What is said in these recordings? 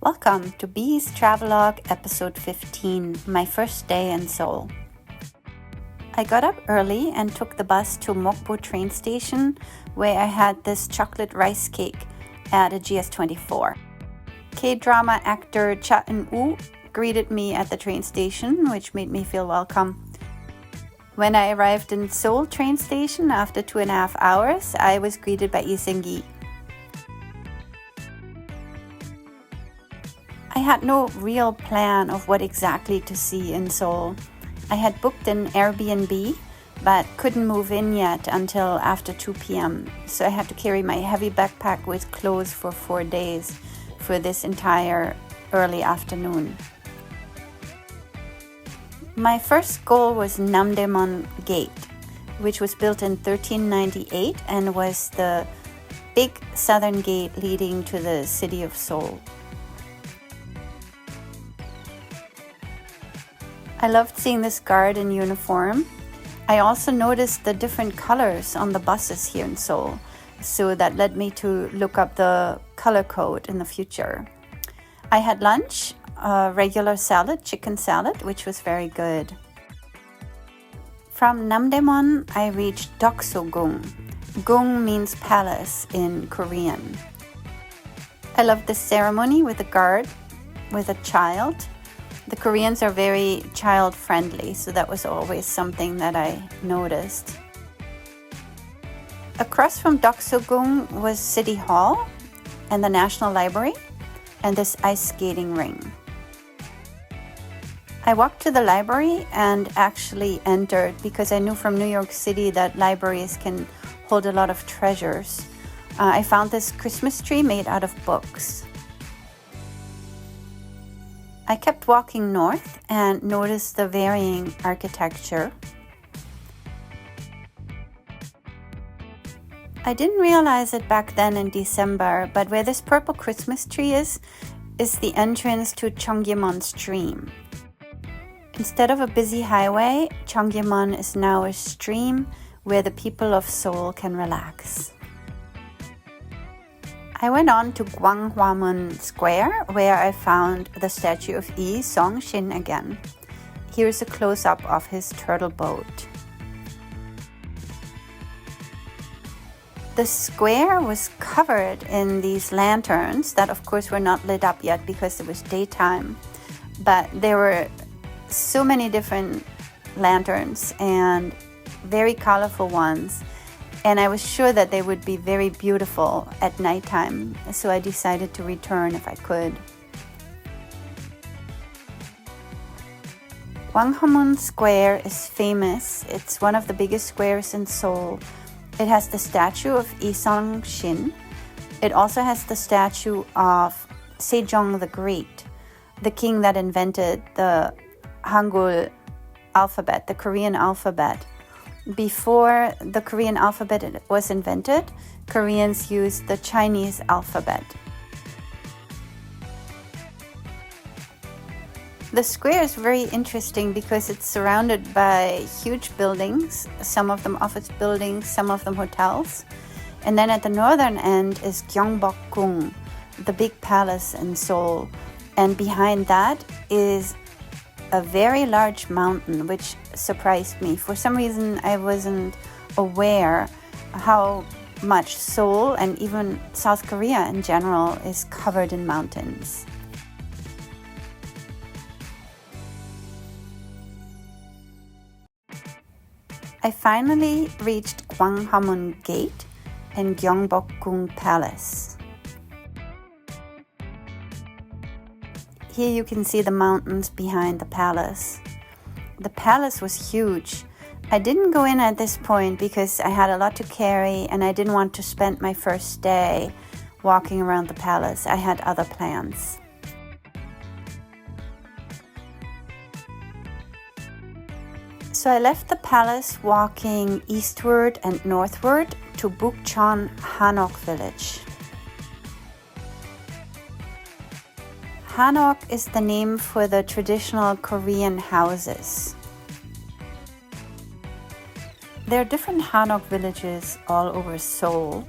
Welcome to Bee's Travelogue episode 15, my first day in Seoul. I got up early and took the bus to Mokpo train station where I had this chocolate rice cake at a GS24. K-drama actor Cha Eun-woo greeted me at the train station, which made me feel welcome. When I arrived in Seoul train station after 2.5 hours, I was greeted by Lee Seung-gi. I had no real plan of what exactly to see in Seoul. I had booked an Airbnb, but couldn't move in yet until after 2 p.m. So I had to carry my heavy backpack with clothes for 4 days for this entire early afternoon. My first goal was Namdaemun Gate, which was built in 1398 and was the big southern gate leading to the city of Seoul. I loved seeing this guard in uniform. I also noticed the different colors on the buses here in Seoul, so that led me to look up the color code in the future. I had lunch, a regular salad, chicken salad, which was very good. From Namdaemun, I reached Dokso-gung. Gung means palace in Korean. I loved the ceremony with the guard, with a child. The Koreans are very child-friendly, so that was always something that I noticed. Across from Dokso-gung was City Hall and the National Library and this ice skating ring. I walked to the library and actually entered because I knew from New York City that libraries can hold a lot of treasures. I found this Christmas tree made out of books. I kept walking north and noticed the varying architecture. I didn't realize it back then in December, but where this purple Christmas tree is the entrance to Cheonggyemun Stream. Instead of a busy highway, Cheonggyemun is now a stream where the people of Seoul can relax. I went on to Gwanghwamun Square, where I found the statue of Shin again. Here's a close-up of his turtle boat. The square was covered in these lanterns that of course were not lit up yet because it was daytime. But there were so many different lanterns and very colorful ones. And I was sure that they would be very beautiful at nighttime, so I decided to return if I could. Gwanghwamun Square is famous. It's one of the biggest squares in Seoul. It has the statue of Shin. It also has the statue of Senong the Great, the king that invented the Hangul alphabet, the Korean alphabet. Before the Korean alphabet was invented, Koreans used the Chinese alphabet. The square is very interesting because it's surrounded by huge buildings, some of them office buildings, some of them hotels. And then at the northern end is Gyeongbokgung, the big palace in Seoul. And behind that is a very large mountain, which surprised me. For some reason, I wasn't aware how much Seoul and even South Korea in general is covered in mountains. I finally reached Gwangwhamun Gate and Gyeongbokgung Palace. Here you can see the mountains behind the palace. The palace was huge. I didn't go in at this point because I had a lot to carry and I didn't want to spend my first day walking around the palace. I had other plans. So I left the palace walking eastward and northward to Bukcheon Hanok village. Hanok is the name for the traditional Korean houses. There are different Hanok villages all over Seoul,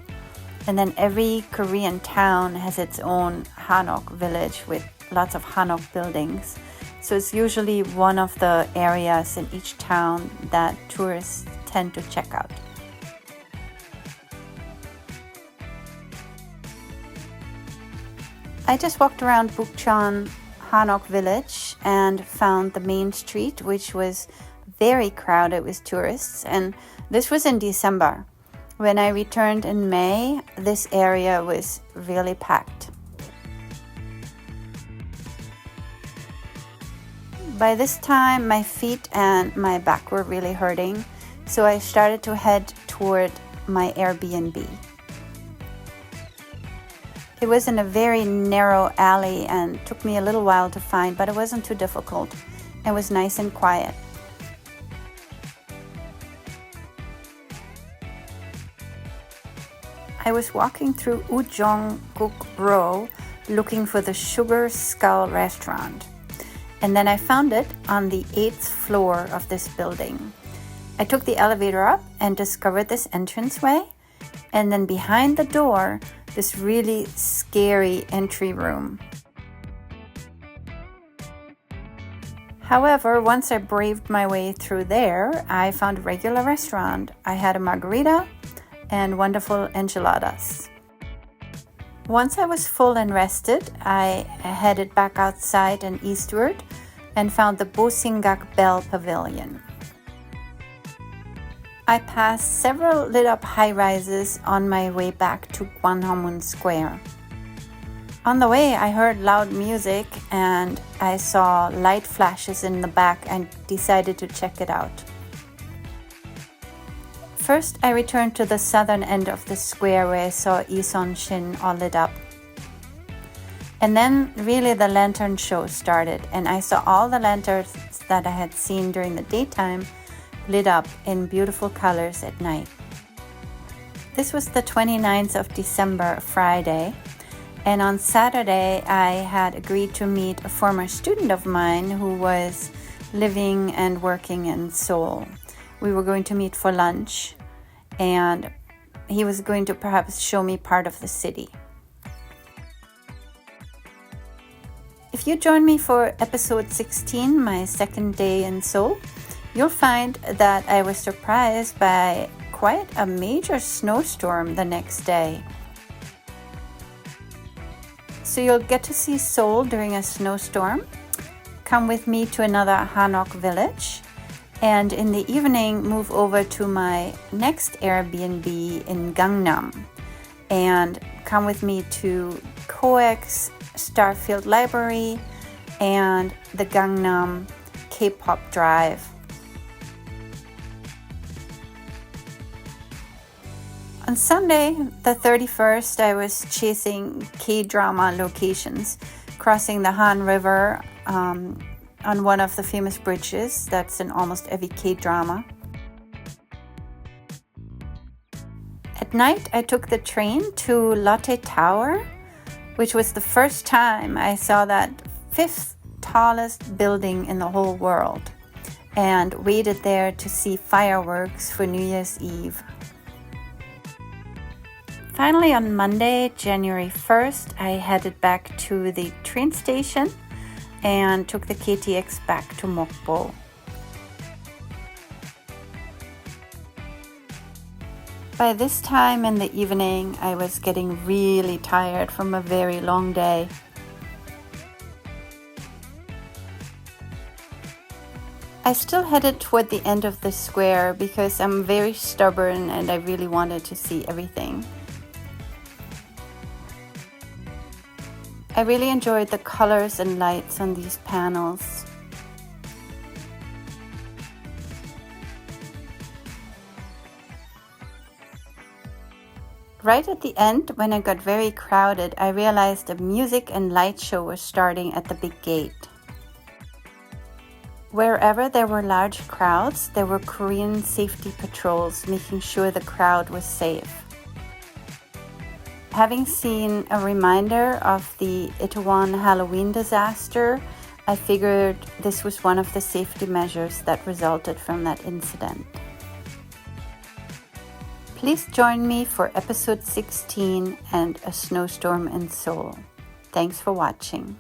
and then every Korean town has its own Hanok village with lots of Hanok buildings. So it's usually one of the areas in each town that tourists tend to check out. I just walked around Bukcheon, Hanok village, and found the main street, which was very crowded with tourists, and this was in December. When I returned in May, this area was really packed. By this time, my feet and my back were really hurting, so I started to head toward my Airbnb. It was in a very narrow alley and took me a little while to find, but it wasn't too difficult. It was nice and quiet. I was walking through Uneongguk-ro looking for the Sugar Skull restaurant. And then I found it on the 8th floor of this building. I took the elevator up and discovered this entranceway. And then behind the door, this really scary entry room. However, once I braved my way through there, I found a regular restaurant. I had a margarita and wonderful enchiladas. Once I was full and rested, I headed back outside and eastward and found the Bosingak Bell Pavilion. I passed several lit-up high-rises on my way back to Gwanghwamun Square. On the way, I heard loud music and I saw light flashes in the back and decided to check it out. First, I returned to the southern end of the square where I saw Shin all lit up. And then really the lantern show started, and I saw all the lanterns that I had seen during the daytime lit up in beautiful colors at night. This was the 29th of December, Friday, and on Saturday I had agreed to meet a former student of mine who was living and working in Seoul. We were going to meet for lunch, and he was going to perhaps show me part of the city. If you join me for episode 16, my second day in Seoul, you'll find that I was surprised by quite a major snowstorm the next day. So you'll get to see Seoul during a snowstorm. Come with me to another Hanok village, and in the evening move over to my next Airbnb in Gangnam, and come with me to COEX Starfield Library and the Gangnam K-pop Drive. On Sunday, the 31st, I was chasing K-drama locations, crossing the Han River on one of the famous bridges that's in almost every K-drama. At night, I took the train to Lotte Tower, which was the first time I saw that 5th tallest building in the whole world, and waited there to see fireworks for New Year's Eve. Finally, on Monday, January 1st, I headed back to the train station and took the KTX back to Mokpo. By this time in the evening, I was getting really tired from a very long day. I still headed toward the end of the square because I'm very stubborn and I really wanted to see everything. I really enjoyed the colors and lights on these panels. Right at the end, when it got very crowded, I realized a music and light show was starting at the big gate. Wherever there were large crowds, there were Korean safety patrols making sure the crowd was safe. Having seen a reminder of the Itaewon Halloween disaster, I figured this was one of the safety measures that resulted from that incident. Please join me for episode 16 and a snowstorm in Seoul. Thanks for watching.